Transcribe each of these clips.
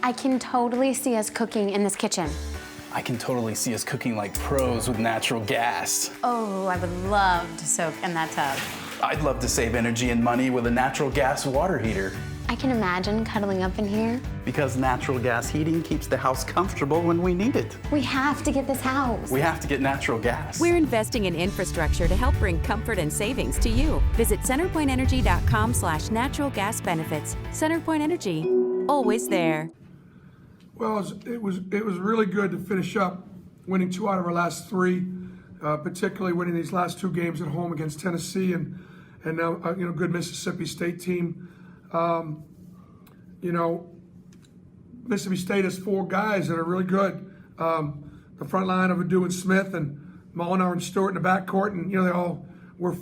I can totally see us cooking in this kitchen. I can totally see us cooking like pros with natural gas. Oh, I would love to soak in that tub. I'd love to save energy and money with a natural gas water heater. I can imagine cuddling up in here. Because natural gas heating keeps the house comfortable when we need it. We have to get this house. We have to get natural gas. We're investing in infrastructure to help bring comfort and savings to you. Visit centerpointenergy.com/natural gas benefits. CenterPoint Energy, always there. Well, it was really good to finish up winning 2 out of our last 3, particularly winning these last 2 games at home against Tennessee and now good Mississippi State team. Mississippi State has 4 guys that are really good. The front line of Adu and Smith and Molinar and Stewart in the backcourt, and they all we're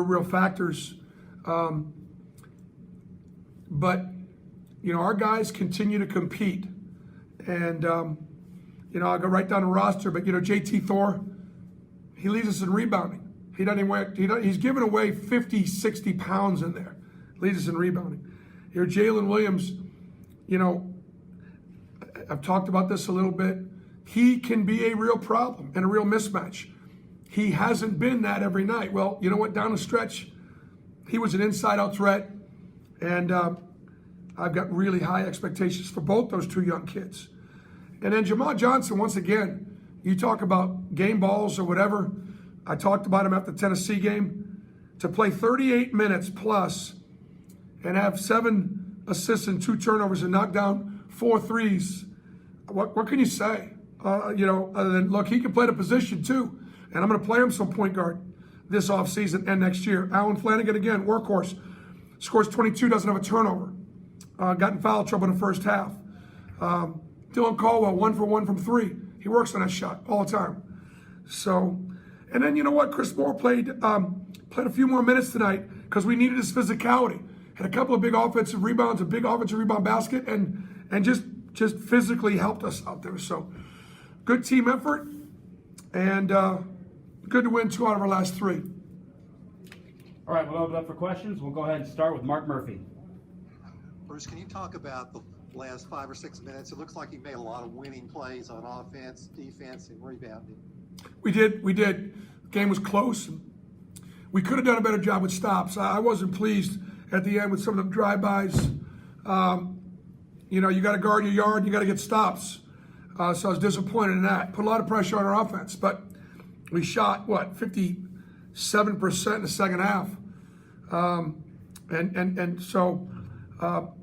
real factors. But our guys continue to compete. And, I'll go right down the roster, but, JT Thor, he leads us in rebounding. He's given away 50, 60 pounds in there. Leads us in rebounding. Jaylin Williams, I've talked about this a little bit. He can be a real problem and a real mismatch. He hasn't been that every night. Well, you know what? Down the stretch, he was an inside-out threat. And I've got really high expectations for both those 2 young kids. And then Jamal Johnson, once again, you talk about game balls or whatever. I talked about him at the Tennessee game. To play 38 minutes plus and have 7 assists and 2 turnovers and knock down 4 threes, what can you say? Other than, look, he can play the position too. And I'm going to play him some point guard this offseason and next year. Alan Flanigan, again, workhorse. Scores 22, doesn't have a turnover. Got in foul trouble in the first half. Dylan Caldwell, 1 for 1 from 3. He works on that shot all the time. So, and then you know what? Chris Moore played a few more minutes tonight because we needed his physicality. Had a couple of big offensive rebounds, a big offensive rebound basket, and just physically helped us out there. So, good team effort, and good to win 2 out of our last 3. All right, we'll open up for questions. We'll go ahead and start with Mark Murphy. Bruce, can you talk about the last 5 or 6 minutes? It looks like you made a lot of winning plays on offense, defense, and rebounding. We did. The game was close. We could have done a better job with stops. I wasn't pleased at the end with some of the drive-bys. You got to guard your yard. You got to get stops. So I was disappointed in that. Put a lot of pressure on our offense, but we shot 57% in the second half,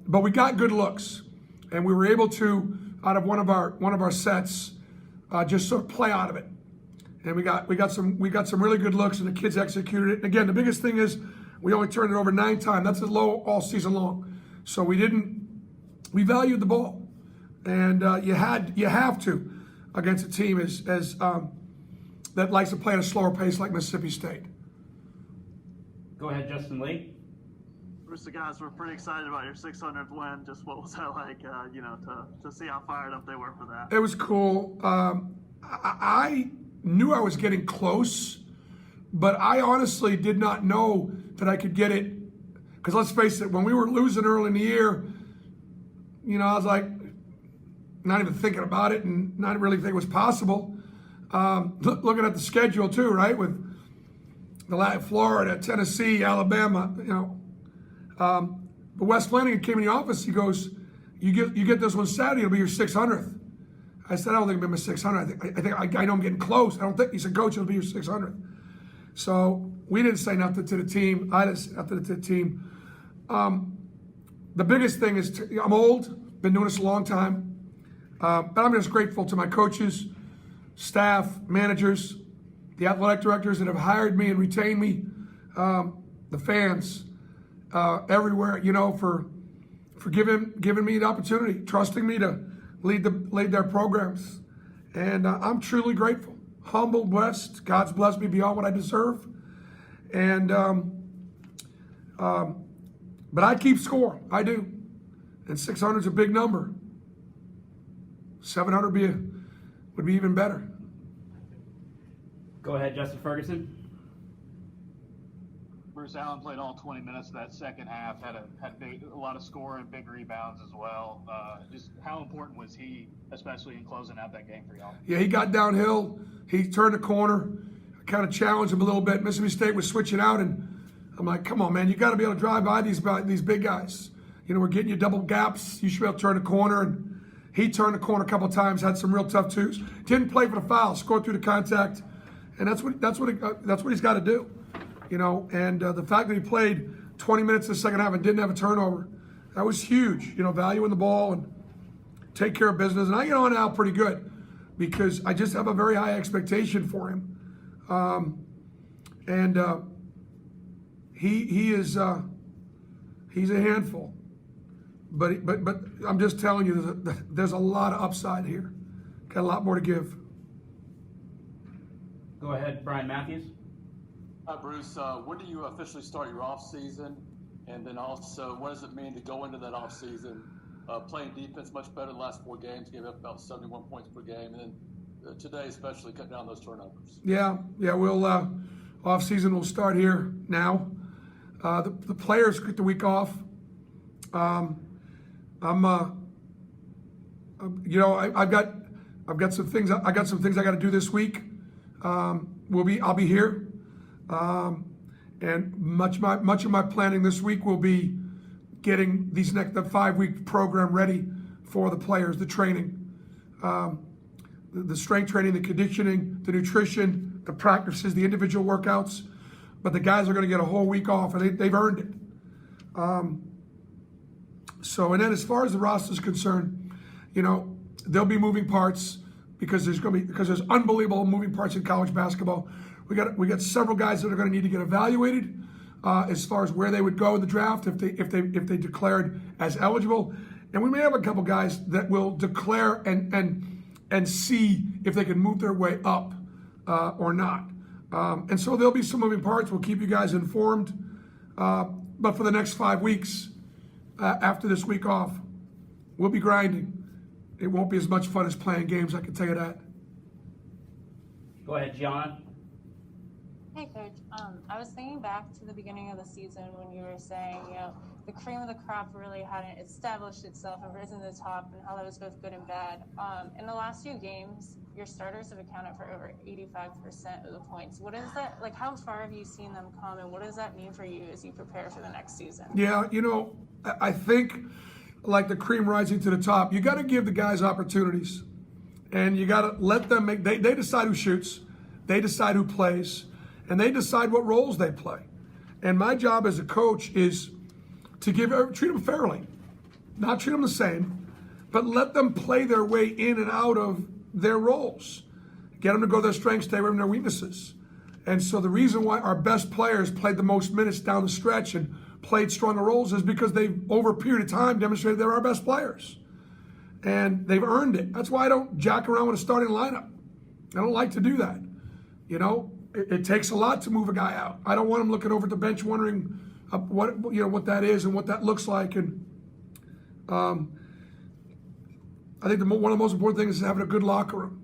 but we got good looks, and we were able to, out of one of our sets, just sort of play out of it. And we got some really good looks, and the kids executed it. And again, the biggest thing is we only turned it over 9 times. That's as low all season long. So we valued the ball, and you have to against a team that likes to play at a slower pace like Mississippi State. Go ahead, Justin Lee. Bruce, the guys were pretty excited about your 600th win. Just what was that like, to see how fired up they were for that? It was cool. I knew I was getting close, but I honestly did not know that I could get it. Because let's face it, when we were losing early in the year, I was like, not even thinking about it and not really think it was possible. Looking at the schedule too, right? With the Florida, Tennessee, Alabama, But Wes Flanigan came in the office. He goes, "You get this one Saturday. It'll be your 600th." I said, "I don't think it'll be my 600th. I know I'm getting close. I don't think." He said, "Coach, it'll be your 600th." So we didn't say nothing to the team. I didn't say nothing to the team. The biggest thing is I'm old. Been doing this a long time, but I'm just grateful to my coaches, staff, managers, the athletic directors that have hired me and retained me, the fans. Everywhere, for giving me the opportunity, trusting me to lead their programs, and I'm truly grateful, humbled, blessed. God's blessed me beyond what I deserve, and but I keep score. I do, and 600 is a big number. 700 would be even better. Go ahead, Justin Ferguson. Bruce Allen played all 20 minutes of that second half, had a lot of scoring, big rebounds as well. Just how important was he, especially in closing out that game for y'all? Yeah, he got downhill. He turned the corner. I kind of challenged him a little bit. Mississippi State was switching out, and I'm like, come on, man, you got to be able to drive by these big guys. You know, we're getting you double gaps. You should be able to turn the corner. And he turned the corner a couple of times, had some real tough twos. Didn't play for the foul, scored through the contact, and that's what he's got to do. You know, and the fact that he played 20 minutes in the second half and didn't have a turnover, that was huge. You know, valuing the ball and take care of business. And I get on Al pretty good because I just have a very high expectation for him. He's a handful. But I'm just telling you, there's a lot of upside here. Got a lot more to give. Go ahead, Brian Matthews. Hi, Bruce. When do you officially start your off season? And then also, what does it mean to go into that off season playing defense much better the last 4 games, giving up about 71 points per game, and then today especially cut down those turnovers? Yeah. We'll off season will start here now. The players get the week off. I've got some things. I got some things I got to do this week. I'll be here. And much of my planning this week will be getting the 5-week program ready for the players, the training, the strength training, the conditioning, the nutrition, the practices, the individual workouts. But the guys are going to get a whole week off, and they've earned it. And then as far as the roster is concerned, you know, there'll be moving parts because there's unbelievable moving parts in college basketball. We got several guys that are going to need to get evaluated as far as where they would go in the draft if they declared as eligible, and we may have a couple guys that will declare and see if they can move their way up or not. And so there'll be some moving parts. We'll keep you guys informed. But for the next 5 weeks after this week off, we'll be grinding. It won't be as much fun as playing games, I can tell you that. Go ahead, Gianna. Hey, Coach. I was thinking back to the beginning of the season when you were saying, you know, the cream of the crop really hadn't established itself and risen to the top, and how that was both good and bad. In the last few games, your starters have accounted for over 85% of the points. What is that, like, how far have you seen them come, and what does that mean for you as you prepare for the next season? Yeah, you know, I think, like the cream rising to the top, you got to give the guys opportunities, and you got to let them make, they decide who shoots, they decide who plays, and they decide what roles they play. And my job as a coach is to treat them fairly, not treat them the same, but let them play their way in and out of their roles. Get them to go to their strengths, stay away from their weaknesses. And so the reason why our best players played the most minutes down the stretch and played stronger roles is because they've, over a period of time, demonstrated they're our best players. And they've earned it. That's why I don't jack around with a starting lineup. I don't like to do that. You know, it takes a lot to move a guy out. I don't want him looking over at the bench wondering what that is and what that looks like. And I think one of the most important things is having a good locker room.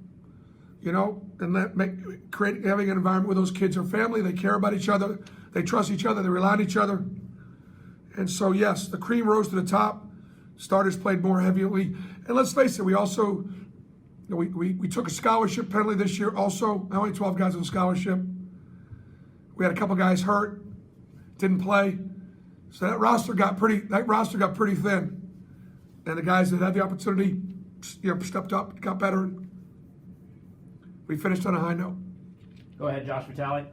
You know, and having an environment where those kids are family, they care about each other, they trust each other, they rely on each other. And so, yes, the cream rose to the top. Starters played more heavily. And let's face it, we also, we took a scholarship penalty this year also. Only 12 guys on scholarship. We had a couple guys hurt, didn't play. So that roster got pretty thin. And the guys that had the opportunity, stepped up, got better. And we finished on a high note. Go ahead, Josh Vitale.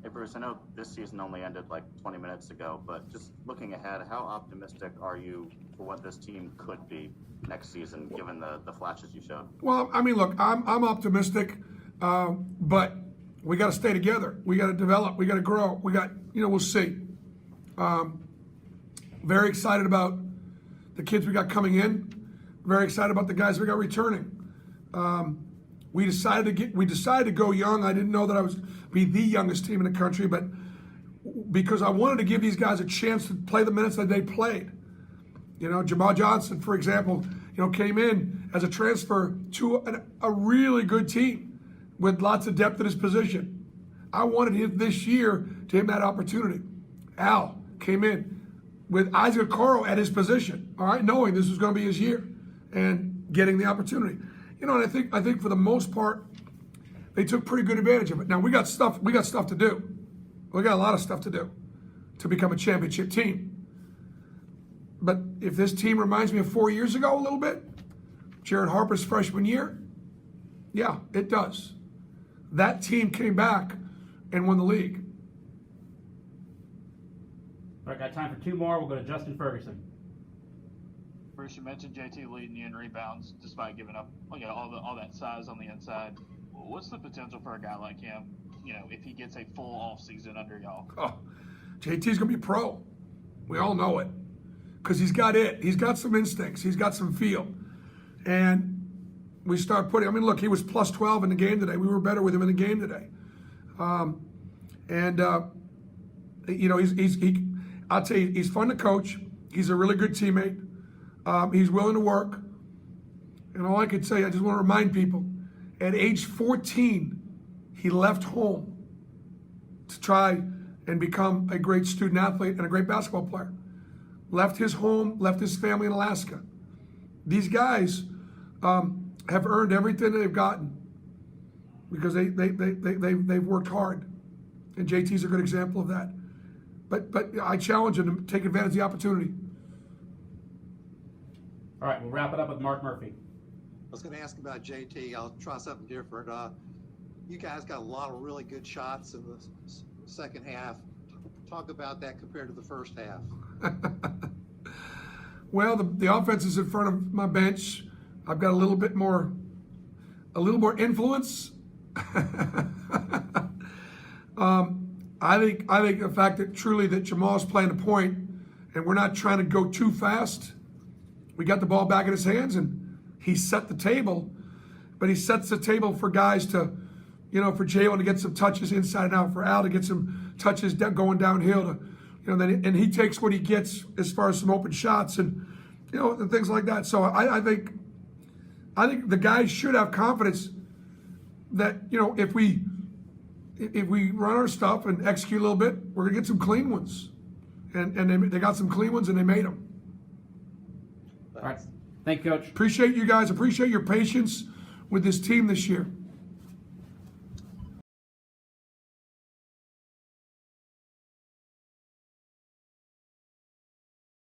Hey, Bruce, I know this season only ended like 20 minutes ago, but just looking ahead, how optimistic are you for what this team could be next season, given the flashes you showed? Well, I mean, look, I'm optimistic, but we got to stay together. We got to develop. We got to grow. We'll see. Very excited about the kids we got coming in. Very excited about the guys we got returning. We decided to go young. I didn't know that I was be the youngest team in the country, but because I wanted to give these guys a chance to play the minutes that they played. You know, Jamal Johnson, for example, came in as a transfer to a really good team with lots of depth at his position. I wanted him this year to him that opportunity. Al came in with Isaac Coro at his position, all right, knowing this was going to be his year and getting the opportunity. You know, and I think for the most part, they took pretty good advantage of it. Now we got stuff to do. We got a lot of stuff to do to become a championship team. But if this team reminds me of 4 years ago a little bit, Jared Harper's freshman year, yeah, it does. That team came back and won the league. All right, got time for two more. We'll go to Justin Ferguson. Bruce, you mentioned JT leading you in rebounds despite giving up all that size on the inside. What's the potential for a guy like him, if he gets a full off season under y'all? Oh, JT's going to be pro. We all know it. Because he's got it. He's got some instincts. He's got some feel. And we start putting, look, he was plus 12 in the game today. We were better with him in the game today. I'll tell you, he's fun to coach. He's a really good teammate. He's willing to work. And all I could say, I just want to remind people, at age 14, he left home to try and become a great student athlete and a great basketball player. Left his home, left his family in Alaska. These guys have earned everything they've gotten because they've worked hard. And JT's a good example of that. But I challenge him to take advantage of the opportunity. All right, we'll wrap it up with Mark Murphy. I was going to ask about JT. I'll try something different. You guys got a lot of really good shots in the second half. Talk about that compared to the first half. Well, the offense is in front of my bench. I've got a little more influence. I think the fact that truly that Jamal's playing the point and we're not trying to go too fast. We got the ball back in his hands and he set the table, but he sets the table for guys to, for Jaylin to get some touches inside and out, for Al to get some touches going downhill, and he takes what he gets as far as some open shots and, and things like that. So I think the guys should have confidence that, if we run our stuff and execute a little bit, we're gonna get some clean ones, and they got some clean ones and they made them. All right, thank you, Coach. Appreciate you guys. Appreciate your patience with this team this year.